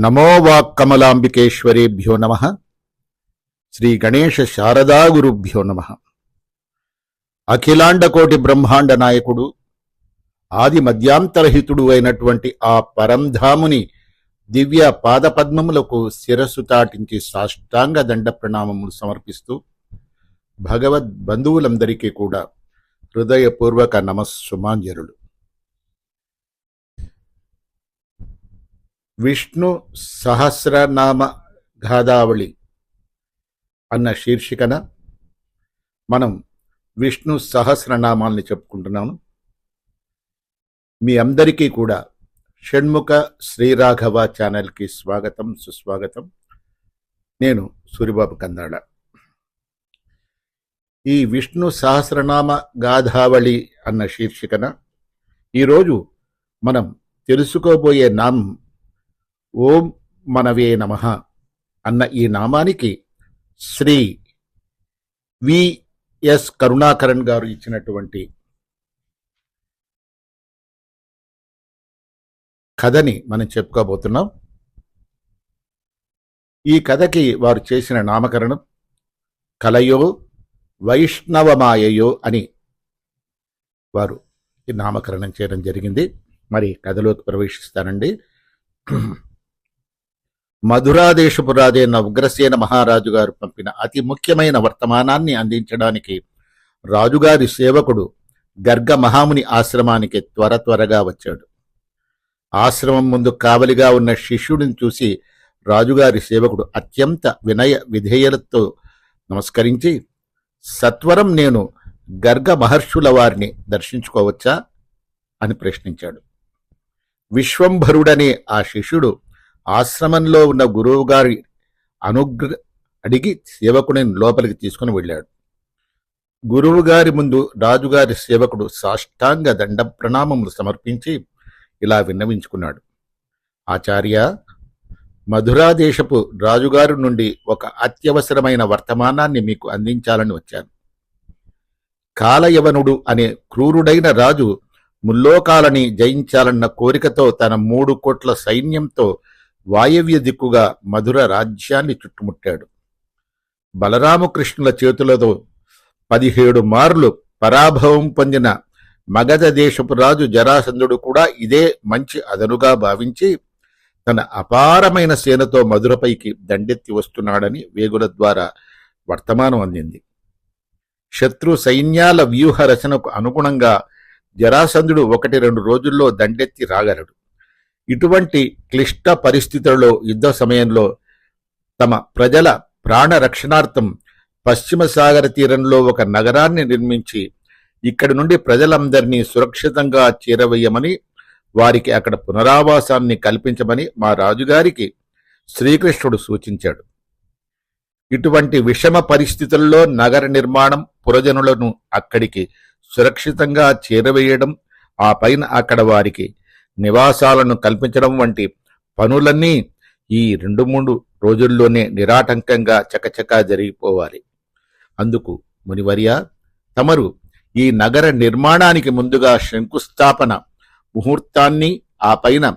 నమో వాక్కమలాంబికేశ్వరేభ్యో నమః. శ్రీ గణేశ శారదా గురుభ్యో నమః. అఖిలాండకోటి బ్రహ్మాండ నాయకుడు, ఆది మధ్యాంతరహితుడు అయినటువంటి ఆ పరంధాముని దివ్య పాదపద్మములకు శిరస్సు తాటించి సాష్టాంగ దండ ప్రణామములు సమర్పిస్తూ భగవద్ బంధువులందరికీ కూడా హృదయపూర్వక నమస్సుమాంజలులు. విష్ణు సహస్రనామ గాథావళి అన్న శీర్షికన మనం విష్ణు సహస్రనామాల్ని చెప్పుకుంటున్నాము. మీ అందరికీ కూడా షణ్ముఖ శ్రీరాఘవ ఛానల్కి స్వాగతం, సుస్వాగతం. నేను సూరిబాబు కందాళ. ఈ విష్ణు సహస్రనామ గాథావళి అన్న శీర్షికన ఈరోజు మనం తెలుసుకోబోయే నామం ఓం మనవే నమః అన్న ఈ నామానికి శ్రీ విఎస్ కరుణాకరన్ గారు ఇచ్చినటువంటి కథని మనం చెప్పుకోబోతున్నాం. ఈ కథకి వారు చేసిన నామకరణం కలయో వైష్ణవమాయయో అని వారు ఈ నామకరణం చేయడం జరిగింది. మరి కథలోకి ప్రవేశిస్తానండి. మధురాదేశపు రాజైన ఉగ్రసేన మహారాజు గారు పంపిన అతి ముఖ్యమైన వర్తమానాన్ని అందించడానికి రాజుగారి సేవకుడు గర్గ మహాముని ఆశ్రమానికి త్వరగా వచ్చాడు. ఆశ్రమం ముందు కావలిగా ఉన్న శిష్యుడిని చూసి రాజుగారి సేవకుడు అత్యంత వినయ విధేయలతో నమస్కరించి, సత్వరం నేను గర్గ మహర్షుల వారిని దర్శించుకోవచ్చా అని ప్రశ్నించాడు. విశ్వంభరుడనే ఆ శిష్యుడు ఆశ్రమంలో ఉన్న గురువుగారి అడిగి సేవకుడిని లోపలికి తీసుకుని వెళ్ళాడు. గురువుగారి ముందు రాజుగారి సేవకుడు సాష్టాంగ దండ ప్రణామములు సమర్పించి ఇలా విన్నవించుకున్నాడు. ఆచార్య, మధురాదేశపు రాజుగారి నుండి ఒక అత్యవసరమైన వర్తమానాన్ని మీకు అందించాలని వచ్చాను. కాలయవనుడు అనే క్రూరుడైన రాజు ముల్లోకాలని జయించాలన్న కోరికతో తన 3 కోట్ల సైన్యంతో వాయవ్య దిక్కుగా మధుర రాజ్యాన్ని చుట్టుముట్టాడు. బలరామకృష్ణుల చేతులతో 17 మార్లు పరాభవం పొందిన మగధ దేశపు రాజు జరాసంధుడు కూడా ఇదే మంచి అదనుగా భావించి తన అపారమైన సేనతో మధురపైకి దండెత్తి వస్తున్నాడని వేగుల ద్వారా వర్తమానం అందింది. శత్రు సైన్యాల వ్యూహ రచనకు అనుగుణంగా జరాసంధుడు 1-2 రోజుల్లో దండెత్తి రాగలడు. ఇటువంటి క్లిష్ట పరిస్థితులలో యుద్ధ సమయంలో తమ ప్రజల ప్రాణ రక్షణార్థం పశ్చిమ సాగర తీరంలో ఒక నగరాన్ని నిర్మించి ఇక్కడి నుండి ప్రజలందరినీ సురక్షితంగా చేరవేయమని, వారికి అక్కడ పునరావాసాన్ని కల్పించమని మా రాజుగారికి శ్రీకృష్ణుడు సూచించాడు. ఇటువంటి విషమ పరిస్థితుల్లో నగర నిర్మాణం, పురజనులను అక్కడికి సురక్షితంగా చేరవేయడం, ఆ పైన అక్కడ వారికి నివాసాలను కల్పించడం వంటి పనులన్నీ ఈ 2-3 రోజుల్లోనే నిరాటంకంగా చకచకా జరిగిపోవాలి. అందుకు మునివర్య, తమరు ఈ నగర నిర్మాణానికి ముందుగా శంకుస్థాపన ముహూర్తాన్ని, ఆ పైన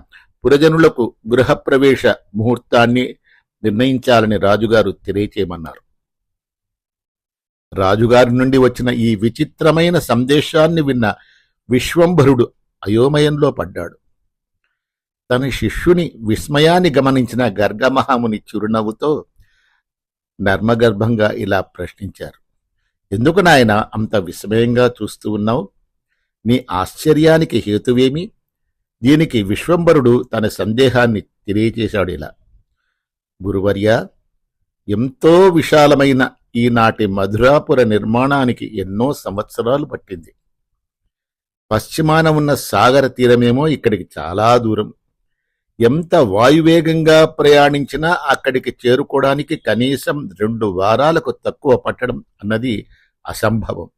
పురజనులకు గృహప్రవేశ ముహూర్తాన్ని నిర్ణయించాలని రాజుగారు తెలియచేయమన్నారు. రాజుగారి నుండి వచ్చిన ఈ విచిత్రమైన సందేశాన్ని విన్న విశ్వంభరుడు అయోమయంలో పడ్డాడు. తన శిష్యుని విస్మయాన్ని గమనించిన గర్గమహాముని చిరునవ్వుతో నర్మగర్భంగా ఇలా ప్రశ్నించారు. ఎందుకు నాయన అంత విస్మయంగా చూస్తూ ఉన్నావు? నీ ఆశ్చర్యానికి హేతువేమి? దీనికి విశ్వంభరుడు తన సందేహాన్ని తెలియచేశాడు ఇలా. గురువర్య, ఎంతో విశాలమైన ఈనాటి మధురాపుర నిర్మాణానికి ఎన్నో సంవత్సరాలు పట్టింది. పశ్చిమాన ఉన్న సాగర తీరమేమో ఇక్కడికి చాలా దూరం. ఎంత వాయువేగంగా ప్రయాణించినా అక్కడికి చేరుకోవడానికి కనీసం 2 వారాలకు తక్కువ పట్టడం అన్నది అసంభవం.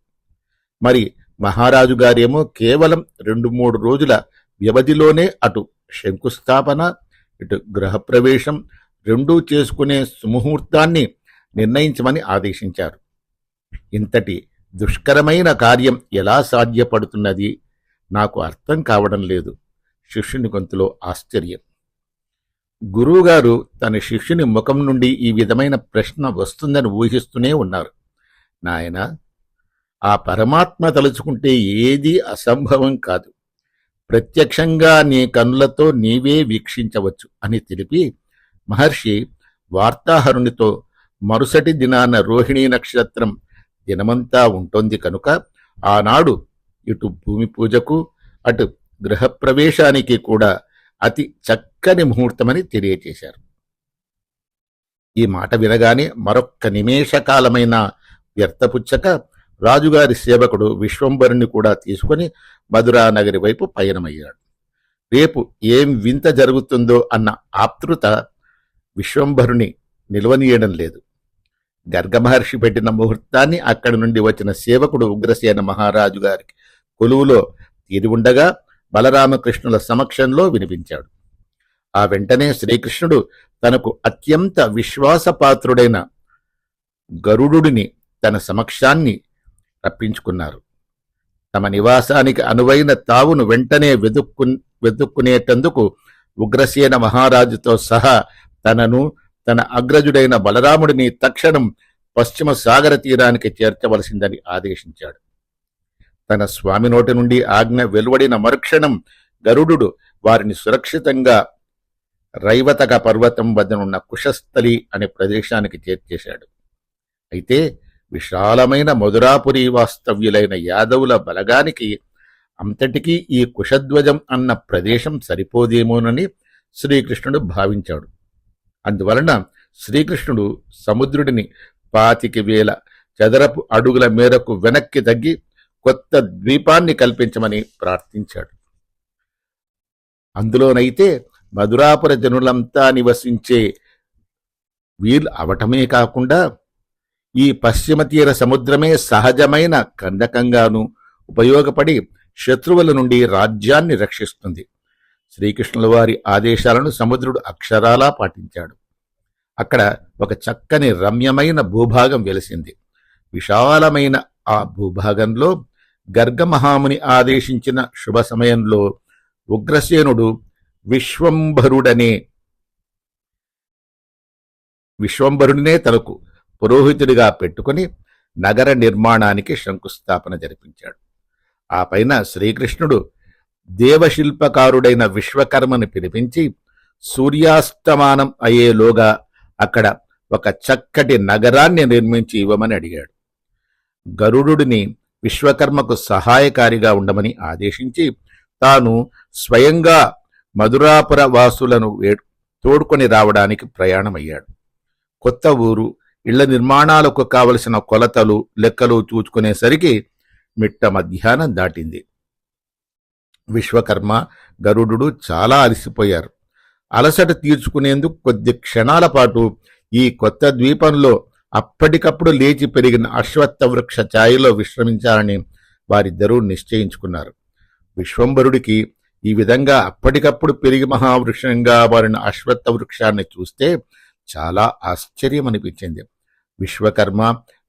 మరి మహారాజు గారేమో కేవలం 2-3 రోజుల వ్యవధిలోనే అటు శంకుస్థాపన, ఇటు గృహప్రవేశం రెండూ చేసుకునే సుముహూర్తాన్ని నిర్ణయించమని ఆదేశించారు. ఇంతటి దుష్కరమైన కార్యం ఎలా సాధ్యపడుతున్నది నాకు అర్థం కావడం లేదు. శిష్యుని గొంతులో ఆశ్చర్యం. గురువుగారు తన శిష్యుని ముఖం నుండి ఈ విధమైన ప్రశ్న వస్తుందని ఊహిస్తూనే ఉన్నారు. నాయనా, ఆ పరమాత్మ తలుచుకుంటే ఏదీ అసంభవం కాదు. ప్రత్యక్షంగా నీ కన్నులతో నీవే వీక్షించవచ్చు అని తెలిపి మహర్షి వార్తాహరునితో మరుసటి దినాన రోహిణీ నక్షత్రం దినమంతా ఉంటుంది కనుక ఆనాడు ఇటు భూమి పూజకు అటు గృహప్రవేశానికి కూడా అతి చక్కని ముహూర్తమని తెలియచేశారు. ఈ మాట వినగానే మరొక్క నిమేషకాలమైన వ్యర్థపుచ్చక రాజుగారి సేవకుడు విశ్వంభరుని కూడా తీసుకుని మధురా నగరి వైపు పయనమయ్యాడు. రేపు ఏం వింత జరుగుతుందో అన్న ఆతృత విశ్వంభరుని నిలవనీయడం లేదు. గర్గమహర్షి పెట్టిన ముహూర్తాన్ని అక్కడి నుండి వచ్చిన సేవకుడు ఉగ్రసేన మహారాజు గారికి కొలువులో తీరి ఉండగా బలరామకృష్ణుల సమక్షంలో వినిపించాడు. ఆ వెంటనే శ్రీకృష్ణుడు తనకు అత్యంత విశ్వాసపాత్రుడైన గరుడుని తన సమక్షాన్ని రప్పించుకున్నారు. తమ నివాసానికి అనువైన తావును వెంటనే వెతుక్కునేటందుకు ఉగ్రసేన మహారాజుతో సహా తనను తన అగ్రజుడైన బలరాముడిని తక్షణం పశ్చిమ సాగర తీరానికి చేర్చవలసిందని ఆదేశించాడు. తన స్వామి నోటి నుండి ఆజ్ఞ వెలువడిన మరుక్షణం గరుడు వారిని సురక్షితంగా రైవతక పర్వతం వద్దనున్న కుశస్థలి అనే ప్రదేశానికి చేర్చేశాడు. అయితే విశాలమైన మధురాపురి వాస్తవ్యులైన యాదవుల బలగానికి అంతటికీ ఈ కుశధ్వజం అన్న ప్రదేశం సరిపోదేమోనని శ్రీకృష్ణుడు భావించాడు. అందువలన శ్రీకృష్ణుడు సముద్రుడిని 25,000 చదరపు అడుగుల మేరకు వెనక్కి తగ్గి కొత్త ద్వీపాన్ని కల్పించమని ప్రార్థించాడు. అందులోనైతే మధురాపుర జనులంతా నివసించే వీలు అవటమే కాకుండా ఈ పశ్చిమ తీర సముద్రమే సహజమైన కందకంగాను ఉపయోగపడి శత్రువుల నుండి రాజ్యాన్ని రక్షిస్తుంది. శ్రీకృష్ణుల వారి ఆదేశాలను సముద్రుడు అక్షరాలా పాటించాడు. అక్కడ ఒక చక్కని రమ్యమైన భూభాగం వెలిసింది. విశాలమైన ఆ భూభాగంలో గర్గమహాముని ఆదేశించిన శుభ సమయంలో ఉగ్రసేనుడు విశ్వంభరుడినే తనకు పురోహితుడిగా పెట్టుకుని నగర నిర్మాణానికి శంకుస్థాపన జరిపించాడు. ఆ పైన శ్రీకృష్ణుడు దేవశిల్పకారుడైన విశ్వకర్మను పిలిపించి సూర్యాస్తమానం అయ్యేలోగా అక్కడ ఒక చక్కటి నగరాన్ని నిర్మించి ఇవ్వమని అడిగాడు. గరుడుని విశ్వకర్మకు సహాయకారిగా ఉండమని ఆదేశించి తాను స్వయంగా మధురాపుర వాసులను తోడుకొని రావడానికి ప్రయాణమయ్యాడు. కొత్త ఊరు, ఇళ్ల నిర్మాణాలకు కావలసిన కొలతలు లెక్కలు చూచుకునేసరికి మిట్ట మధ్యాహ్నం దాటింది. విశ్వకర్మ గరుడు చాలా అలసిపోయారు. అలసట తీర్చుకునేందుకు కొద్ది క్షణాల పాటు ఈ కొత్త ద్వీపంలో అప్పటికప్పుడు లేచి పెరిగిన అశ్వత్థ వృక్ష ఛాయలో విశ్రమించాలని వారిద్దరూ నిశ్చయించుకున్నారు. విశ్వంభరుడికి ఈ విధంగా అప్పటికప్పుడు పెరిగి మహావృక్షంగా వారిన అశ్వత్థ వృక్షాన్ని చూస్తే చాలా ఆశ్చర్యం అనిపించింది. విశ్వకర్మ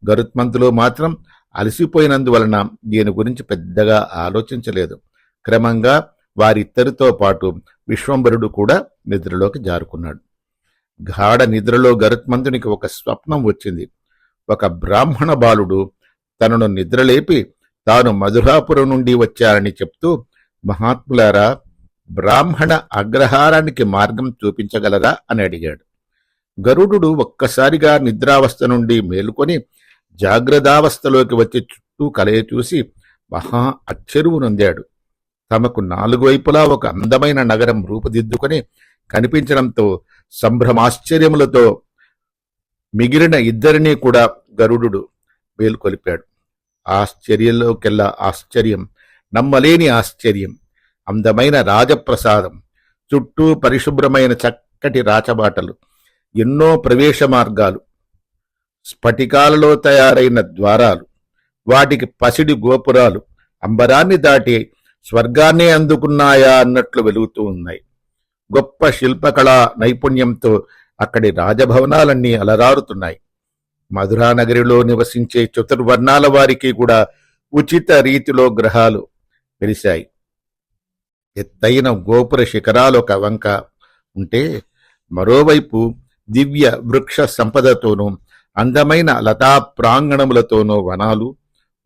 గరుత్మంతులు మాత్రం అలసిపోయినందువలన దీని గురించి పెద్దగా ఆలోచించలేదు. క్రమంగా వారిద్దరితో పాటు విశ్వంభరుడు కూడా నిద్రలోకి జారుకున్నాడు. గాఢ నిద్రలో గరుత్మంతునికి ఒక స్వప్నం వచ్చింది. ఒక బ్రాహ్మణ బాలుడు తనను నిద్రలేపి తాను మధురాపురం నుండి వచ్చారని చెప్తూ, మహాత్ములారా, బ్రాహ్మణ అగ్రహారానికి మార్గం చూపించగలరా అని అడిగాడు. గరుడు ఒక్కసారిగా నిద్రావస్థ నుండి మేలుకొని జాగ్రత్తావస్థలోకి వచ్చి చుట్టూ కలయ చూసి మహా ఆశ్చర్యము నొందాడు. తమకు 4 వైపులా ఒక అందమైన నగరం రూపుదిద్దుకొని కనిపించడంతో సంభ్రమాశ్చర్యములతో మిగిలిన ఇద్దరినీ కూడా గరుడు మేలుకొలిపాడు. ఆశ్చర్యంలోకెల్లా ఆశ్చర్యం, నమ్మలేని ఆశ్చర్యం. అందమైన రాజప్రసాదం, చుట్టూ పరిశుభ్రమైన చక్కటి రాచబాటలు, ఎన్నో ప్రవేశ మార్గాలు, స్ఫటికాలలో తయారైన ద్వారాలు, వాటికి పసిడి గోపురాలు అంబరాన్ని దాటి స్వర్గాన్నే అందుకున్నాయా అన్నట్లు వెలుగుతూ ఉన్నాయి. గొప్ప శిల్పకళా నైపుణ్యంతో అక్కడి రాజభవనాలన్నీ అలరారుతున్నాయి. మధురానగరిలో నివసించే చతుర్వర్ణాల వారికి కూడా ఉచిత రీతిలో గ్రహాలు వెలిశాయి. ఎత్తైన గోపుర శిఖరాలు ఒక వంక ఉంటే మరోవైపు దివ్య వృక్ష సంపదతోనూ అందమైన లతా ప్రాంగణములతోనూ వనాలు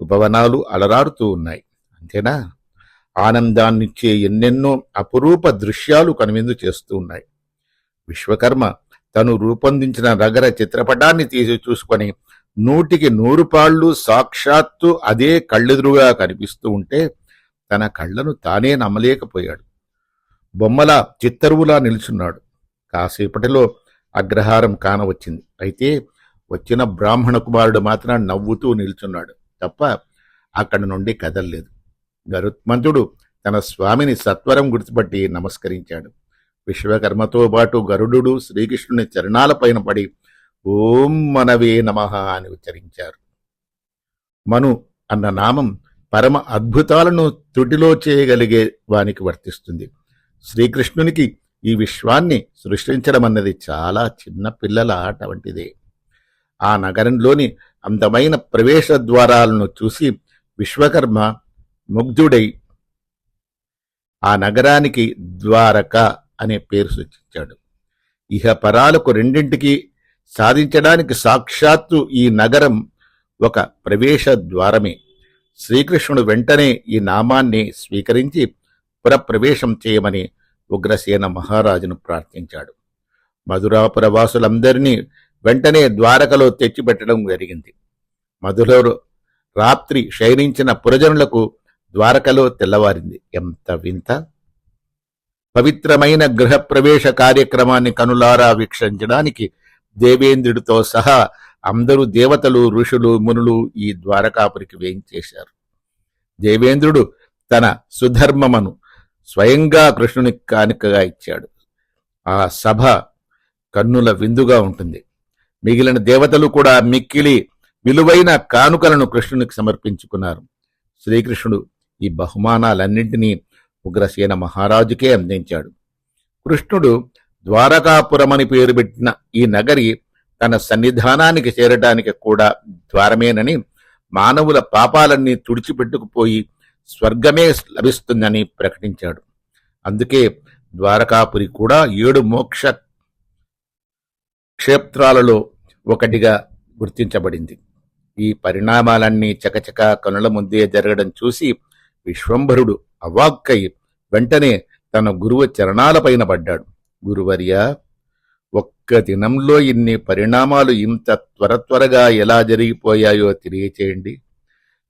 ఉపవనాలు అలరారుతూ ఉన్నాయి. అంతేనా, ఆనందాన్నిచ్చే ఎన్నెన్నో అపురూప దృశ్యాలు కనువిందు చేస్తూ ఉన్నాయి. విశ్వకర్మ తను రూపొందించిన నగర చిత్రపటాన్ని తీసి చూసుకొని 100కి 100 పాళ్ళు సాక్షాత్తు అదే కళ్ళెదురుగా కనిపిస్తూ ఉంటే తన కళ్ళను తానే నమ్మలేకపోయాడు. బొమ్మలా చిత్తరువులా నిల్చున్నాడు. కాసేపటిలో అగ్రహారం కానవచ్చింది. అయితే వచ్చిన బ్రాహ్మణ కుమారుడు మాత్రం నవ్వుతూ నిల్చున్నాడు తప్ప అక్కడి నుండి కదల్లేదు. గరుత్మంతుడు తన స్వామిని సత్వరం గుర్తుపట్టి నమస్కరించాడు. విశ్వకర్మతో పాటు గరుడు శ్రీకృష్ణుని చరణాలపైన పడి ఓం మనవే నమః అని ఉచ్చరించారు. మను అన్న నామం పరమ అద్భుతాలను తుటిలో చేయగలిగే వానికి వర్తిస్తుంది. శ్రీకృష్ణునికి ఈ విశ్వాన్ని సృష్టించడం అన్నది చాలా చిన్న పిల్లల ఆట వంటిదే. ఆ నగరంలోని అందమైన ప్రవేశ ద్వారాలను చూసి విశ్వకర్మ ముగ్ధుడై ఆ నగరానికి ద్వారక అనే పేరు సూచించాడు. ఇహ పరాలకు రెండింటికి సాధించడానికి సాక్షాత్తు ఈ నగరం ఒక ప్రవేశ ద్వారమే. శ్రీకృష్ణుడు వెంటనే ఈ నామాన్ని స్వీకరించి పురప్రవేశం చేయమని ఉగ్రసేన మహారాజును ప్రార్థించాడు. మధురాపురవాసులందరినీ వెంటనే ద్వారకలో తెచ్చిపెట్టడం జరిగింది. మధురలో రాత్రి శయనించిన పురజనులకు ద్వారకలో తెల్లవారింది. ఎంత వింత! పవిత్రమైన గృహప్రవేశ కార్యక్రమాన్ని కనులారా వీక్షించడానికి దేవేంద్రుడితో సహా అందరూ దేవతలు, ఋషులు, మునులు ఈ ద్వారకాపురికి వేయించేశారు. దేవేంద్రుడు తన సుధర్మమును స్వయంగా కృష్ణునికి కానుకగా ఇచ్చాడు. ఆ సభ కన్నుల విందుగా ఉంటుంది. మిగిలిన దేవతలు కూడా మిక్కిలి విలువైన కానుకలను కృష్ణునికి సమర్పించుకున్నారు. శ్రీకృష్ణుడు ఈ బహుమానాలన్నింటినీ ఉగ్రసేన మహారాజుకే అందించాడు. కృష్ణుడు ద్వారకాపురమని పేరు పెట్టిన ఈ నగరి తన సన్నిధానానికి చేరటానికి కూడా ద్వారమేనని, మానవుల పాపాలన్నీ తుడిచిపెట్టుకుపోయి స్వర్గమే లభిస్తుందని ప్రకటించాడు. అందుకే ద్వారకాపురి కూడా 7 మోక్ష క్షేత్రాలలో ఒకటిగా గుర్తించబడింది. ఈ పరిణామాలన్నీ చకచక కనుల ముందే జరగడం చూసి విశ్వంభరుడు అవాక్కై వెంటనే తన గురువు చరణాలపైన పడ్డాడు. గురువర్యా, ఒక్క దినంలో ఇన్ని పరిణామాలు ఇంత త్వరగా ఎలా జరిగిపోయాయో తెలియచేయండి.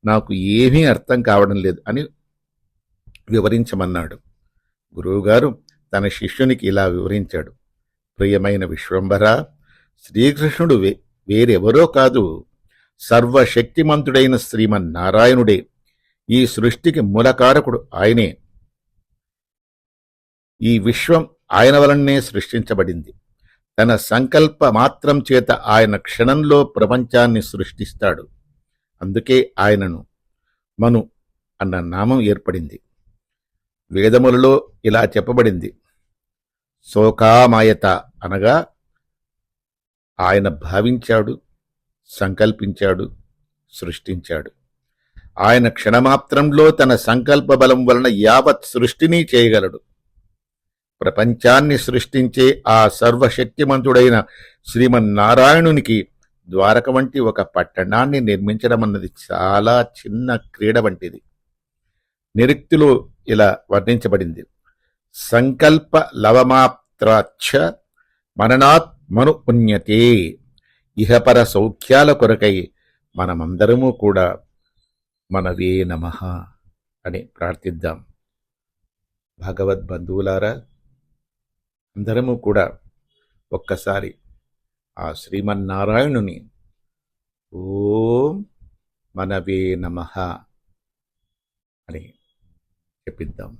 నాకు ఏమీ అర్థం కావడం లేదు అని వివరించమన్నాడు. గురువుగారు తన శిష్యునికి ఇలా వివరించాడు. ప్రియమైన విశ్వంభరా, శ్రీకృష్ణుడు వేరెవరో కాదు, సర్వశక్తిమంతుడైన శ్రీమన్నారాయణుడే. ఈ సృష్టికి మూలకారకుడు ఆయనే. ఈ విశ్వం ఆయన వలనే సృష్టించబడింది. తన సంకల్ప మాత్రం చేత ఆయన క్షణంలో ప్రపంచాన్ని సృష్టిస్తాడు. అందుకే ఆయనను మను అన్న నామం ఏర్పడింది. వేదములలో ఇలా చెప్పబడింది. శోకామాయత అనగా ఆయన భావించాడు, సంకల్పించాడు, సృష్టించాడు. ఆయన క్షణమాత్రంలో తన సంకల్ప బలం వలన యావత్ సృష్టిని చేయగలడు. ప్రపంచాన్ని సృష్టించే ఆ సర్వశక్తిమంతుడైన శ్రీమన్నారాయణునికి ద్వారక వంటి ఒక పట్టణాన్ని నిర్మించడం అన్నది చాలా చిన్న క్రీడ వంటిది. నిరుక్తిలో ఇలా వర్ణించబడింది. సంకల్ప లవమాత్రాచ్చ మననాత్ మను పుణ్యతే. ఇహపర సౌఖ్యాల కొరకై మనమందరము కూడా మనవే నమః అని ప్రార్థిద్దాం. భగవద్బంధువులారా, అందరము కూడా ఒక్కసారి ఆ శ్రీమన్నారాయణుని ఓం మనవే నమః అని చెప్పిద్దాం.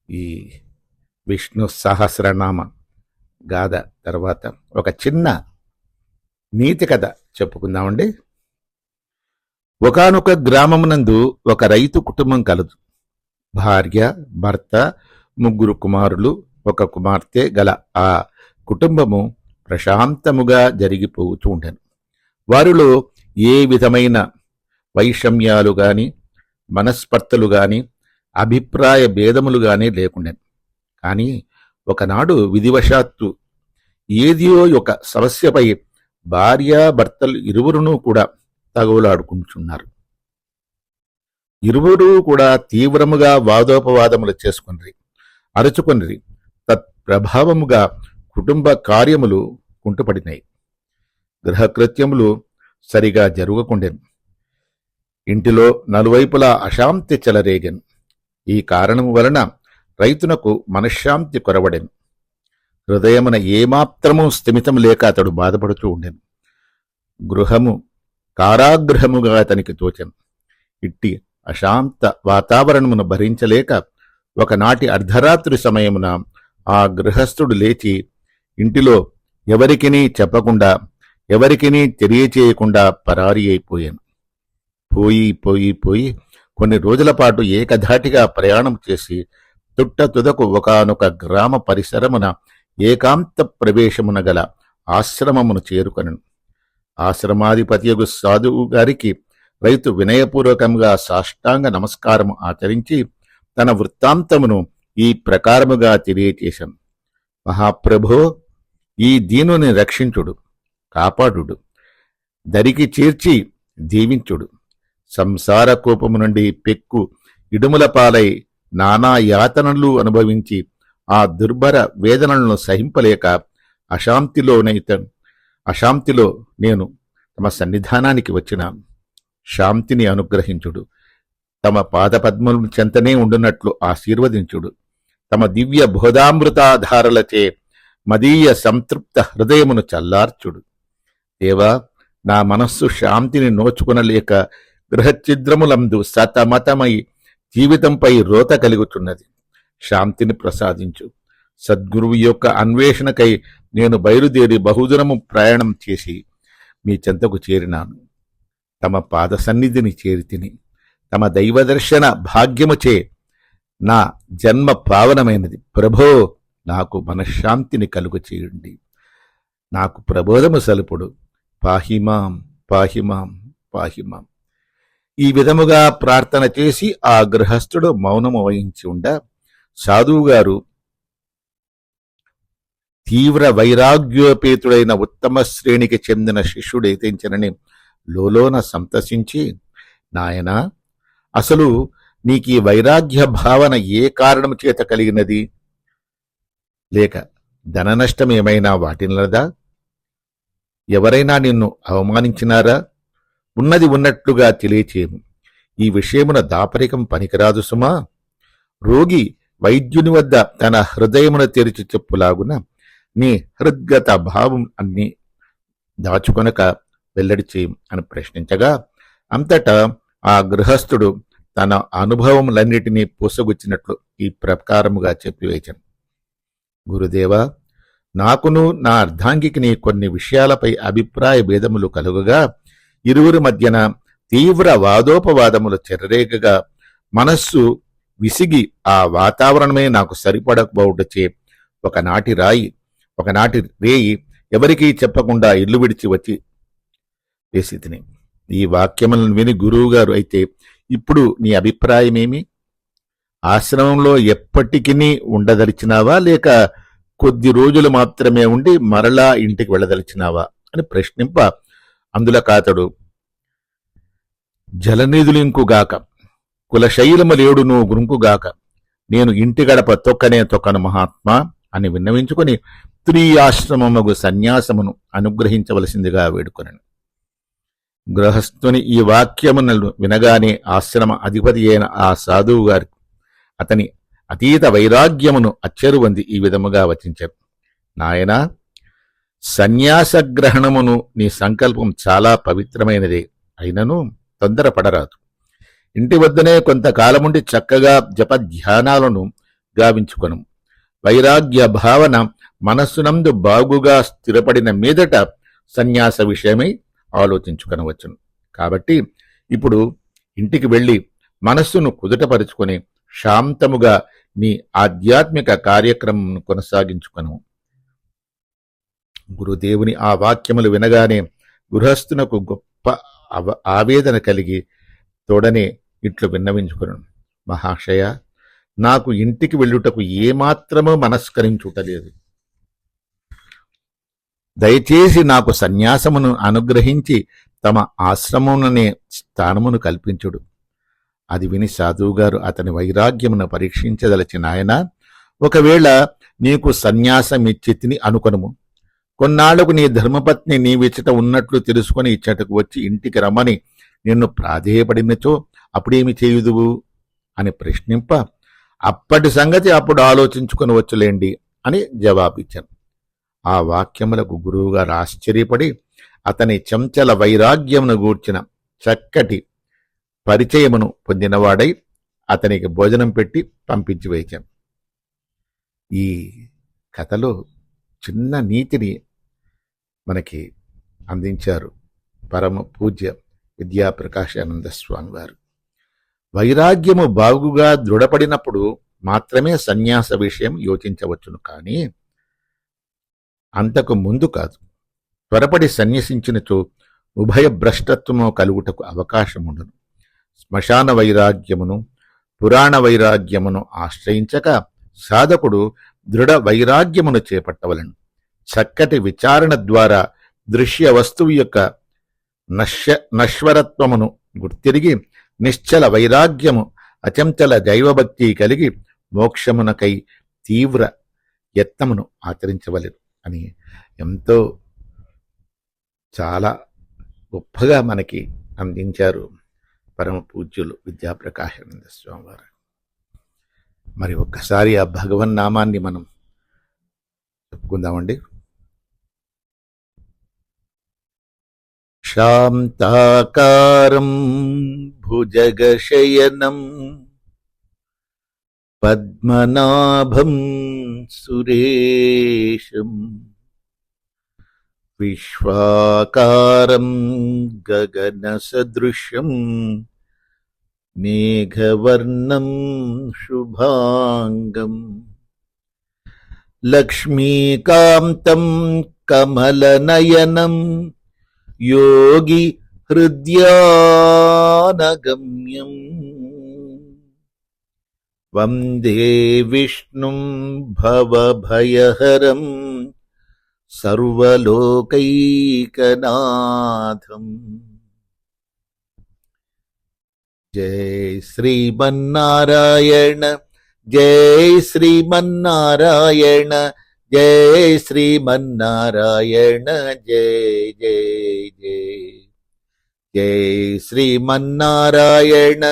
ఈ విష్ణు సహస్రనామ గాథ తర్వాత ఒక చిన్న నీతి కథ చెప్పుకుందామండి. ఒకానొక గ్రామమునందు ఒక రైతు కుటుంబం కలదు. భార్య, భర్త, 3 కుమారులు, 1 కుమార్తె గల ఆ కుటుంబము ప్రశాంతముగా జరిగిపోతూ ఉండెను. వారిలో ఏ విధమైన వైషమ్యాలు గాని, మనస్పర్ధలు గాని, అభిప్రాయ భేదములు గాని లేకుండెను. కానీ ఒకనాడు విధివశాత్తు ఏదియో ఒక సమస్యపై భార్యాభర్తలు ఇరువురునూ కూడా తగులాడుకుంటున్నారు. ఇరువురూ కూడా తీవ్రముగా వాదోపవాదములు చేసుకొనిరి, అరుచుకొనిరి. తత్ప్రభావముగా కుటుంబ కార్యములు కుంటుపడినాయి. గృహకృత్యములు సరిగా జరగకుండెను. ఇంటిలో నలువైపులా అశాంతి చెలరేగెను. ఈ కారణము వలన రైతునకు మనశ్శాంతి కొరవడెను. హృదయమున ఏమాత్రమూ స్థిమితం లేక అతడు బాధపడుతూ ఉండెను. గృహము కారాగృహముగా అతనికి తోచెను. ఇట్టి అశాంత వాతావరణమును భరించలేక ఒకనాటి అర్ధరాత్రి సమయమున ఆ గృహస్థుడు లేచి ఇంటిలో ఎవరికినీ చెప్పకుండా, ఎవరికినీ తెలియచేయకుండా పరారీ అయిపోయాను. పోయి కొన్ని రోజుల పాటు ఏకధాటిగా ప్రయాణం చేసి తుదకు ఒకానొక గ్రామ పరిసరమున ఏకాంత ప్రవేశమున గల ఆశ్రమమును చేరుకొనెను. ఆశ్రమాధిపతియగు సాధువు గారికి రైతు వినయపూర్వకంగా సాష్టాంగ నమస్కారము ఆచరించి తన వృత్తాంతమును ఈ ప్రకారముగా తెలియచేశాను. మహాప్రభో, ఈ దీనుని రక్షించుడు, కాపాడుడు, దరికి చేర్చి దీవించుడు. సంసార కోపము నుండి పెక్కు ఇడుముల పాలై నానా యాతనలు అనుభవించి ఆ దుర్భర వేదనలను సహింపలేక అశాంతిలో నేను తమ సన్నిధానానికి వచ్చిన శాంతిని అనుగ్రహించుడు. తమ పాదపద్మముల చెంతనే ఉండునట్లు ఆశీర్వదించుడు. తమ దివ్య బోధామృతాధారలచే మదీయ సంతృప్త హృదయమును చల్లార్చుడు. దేవా, నా మనస్సు శాంతిని నోచుకునలేక గృహఛిద్రములందు సతమతమై జీవితంపై రోత కలుగుతున్నది. శాంతిని ప్రసాదించు. సద్గురువు యొక్క అన్వేషణకై నేను బయలుదేరి బహుదూరము ప్రయాణం చేసి మీ చెంతకు చేరినాను. తమ పాద సన్నిధిని చేరితిని. తమ దైవదర్శన భాగ్యముచే నా జన్మ పావనమైనది. ప్రభో, నాకు మనశ్శాంతిని కలుగు చేయండి. నాకు ప్రబోధము సలుపుడు. పాహిమాం పాహిమాం పాహిమాం. ఈ విధముగా ప్రార్థన చేసి ఆ గృహస్థుడు మౌనము వహించి ఉండ సాధువుగారు తీవ్ర వైరాగ్యోపేతుడైన ఉత్తమ శ్రేణికి చెందిన శిష్యుడైతించనని లోలోన సంతసించి, నాయనా, అసలు నీకీ వైరాగ్య భావన ఏ కారణం చేత కలిగినది? లేక ధన నష్టం ఏమైనా వాటిల్లదా? ఎవరైనా నిన్ను అవమానించినారా? ఉన్నది ఉన్నట్లుగా తెలియచేయము. ఈ విషయమున దాపరికం పనికిరాదు సుమా. రోగి వైద్యుని వద్ద తన హృదయమున తెరిచి చెప్పులాగున నీ హృద్గత భావం అన్ని దాచుకొనక వెల్లడి చేయం అని ప్రశ్నించగా, అంతటా ఆ గృహస్థుడు తన అనుభవములన్నిటినీ పూసగుచ్చినట్లు ఈ ప్రకారముగా చెప్పివేచను. గురుదేవా, నాకును నా అర్ధాంగికిని కొన్ని విషయాలపై అభిప్రాయ భేదములు కలుగగా ఇరువురి మధ్యన తీవ్ర వాదోపవాదములు చెర్రేగగా మనస్సు విసిగి ఆ వాతావరణమే నాకు సరిపడకపోవటచే ఒకనాటి రేయి ఎవరికీ చెప్పకుండా ఇల్లు విడిచి వచ్చి వేసి తిని. ఈ వాక్యములను విని గురువుగారు, అయితే ఇప్పుడు నీ అభిప్రాయమేమి? ఆశ్రమంలో ఎప్పటికినీ ఉండదలిచినావా, లేక కొద్ది రోజులు మాత్రమే ఉండి మరలా ఇంటికి వెళ్ళదలిచినావా అని ప్రశ్నింప, అందులకాతడు, జలనిధులింకుగాక కులశైలములేడును గురుంకుగాక నేను ఇంటి గడప తొక్కను మహాత్మా అని విన్నవించుకుని త్రియాశ్రమముగు సన్యాసమును అనుగ్రహించవలసిందిగా వేడుకొనెను. గృహస్థుని ఈ వాక్యమును వినగానే ఆశ్రమ అధిపతి అయిన ఆ సాధువు గారు అతని అతీత వైరాగ్యమును అచ్చెరువంది ఈ విధముగా వచించారు. నాయనా, సన్యాసగ్రహణమును నీ సంకల్పం చాలా పవిత్రమైనదే, అయినను తొందరపడరాదు. ఇంటి వద్దనే కొంతకాలముండి చక్కగా జపధ్యానాలను గావించుకొను. వైరాగ్య భావన మనస్సునందు బాగుగా స్థిరపడిన మీదట సన్యాస విషయమై ఆలోచించుకొనవచ్చును. కాబట్టి ఇప్పుడు ఇంటికి వెళ్ళి మనస్సును కుదుటపరుచుకొని శాంతముగా నీ ఆధ్యాత్మిక కార్యక్రమం కొనసాగించుకొను. గురుదేవుని ఆ వాక్యములు వినగానే గృహస్థునకు గొప్ప ఆవేదన కలిగి తోడనే ఇట్లు విన్నవించుకును. మహాశయ, నాకు ఇంటికి వెళ్ళుటకు ఏమాత్రమూ మనస్కరించుటలేదు. దయచేసి నాకు సన్యాసమును అనుగ్రహించి తమ ఆశ్రమముననే స్థానమును కల్పించుడు. అది విని సాధువుగారు అతని వైరాగ్యమును పరీక్షించదలచి, నాయనా, ఒకవేళ నీకు సన్యాసమిచ్చితిని అనుకొనుము. కొన్నాళ్లకు నీ ధర్మపత్ని నీ విచట ఉన్నట్లు తెలుసుకొని ఇచ్చటకు వచ్చి ఇంటికి రమ్మని నిన్ను ప్రాధేయపడినచో అప్పుడేమి చేయుదువు అని ప్రశ్నింప, అప్పటి సంగతి అప్పుడు ఆలోచించుకొని వచ్చులేండి అని జవాబిచ్చాను. ఆ వాక్యములకు గురువుగారు ఆశ్చర్యపడి అతని చంచల వైరాగ్యమును గూర్చిన చక్కటి పరిచయమును పొందినవాడై అతనికి భోజనం పెట్టి పంపించి వేచాం. ఈ కథలో చిన్న నీతిని మనకి అందించారు పరమ పూజ్య విద్యాప్రకాశానంద స్వామి వారు. వైరాగ్యము బాగుగా దృఢపడినప్పుడు మాత్రమే సన్యాస విషయం యోచించవచ్చును, కానీ అంతకు ముందు కాదు. త్వరపడి సన్యసించినచో ఉభయ భ్రష్టత్వము కలుగుటకు అవకాశముండును. శ్మశాన వైరాగ్యమును పురాణ వైరాగ్యమును ఆశ్రయించక సాధకుడు దృఢ వైరాగ్యమును చేపట్టవలను. చక్కటి విచారణ ద్వారా దృశ్య వస్తువు యొక్క నశ్వరత్వమును గుర్తిరిగి నిశ్చల వైరాగ్యము అచంచల దైవభక్తి కలిగి మోక్షమునకై తీవ్ర యత్నమును ఆచరించవలెను అని ఎంతో చాలా గొప్పగా మనకి అందించారు పరమ పూజ్యులు విద్యాప్రకాశానంద స్వామి వారు. మరి ఒక్కసారి ఆ భగవన్నామాన్ని మనం చెప్పుకుందామండి. శాంతాకారం భుజగశయనం పద్మనాభం సురేశం విశ్వాకారం గగనసదృశం మేఘవర్ణం శుభాంగం లక్ష్మీకాంతం కమలనయనం యోగి హృద్యానగమ్యం వందే విష్ణుం భవభయహరం సర్వలోకైకనాథం. జై శ్రీమన్నారాయణ, జై శ్రీమన్నారాయణ, జై శ్రీమన్నారాయణ, జై జై జై. జై శ్రీమన్నారాయణ,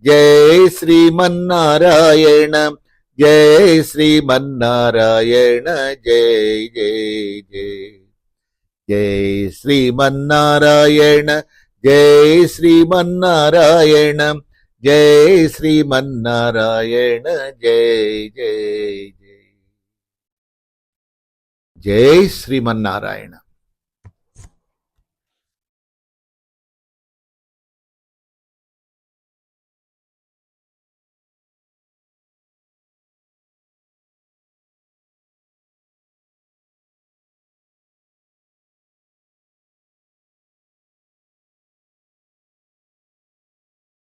జై శ్రీమన్నారాయణ, జై శ్రీమన్నారాయణ, జై జై జై. జై శ్రీమన్నారాయణ, జై శ్రీమన్నారాయణ, జై శ్రీమన్నారాయణ, జై జై జై. జై శ్రీమన్నారాయణ.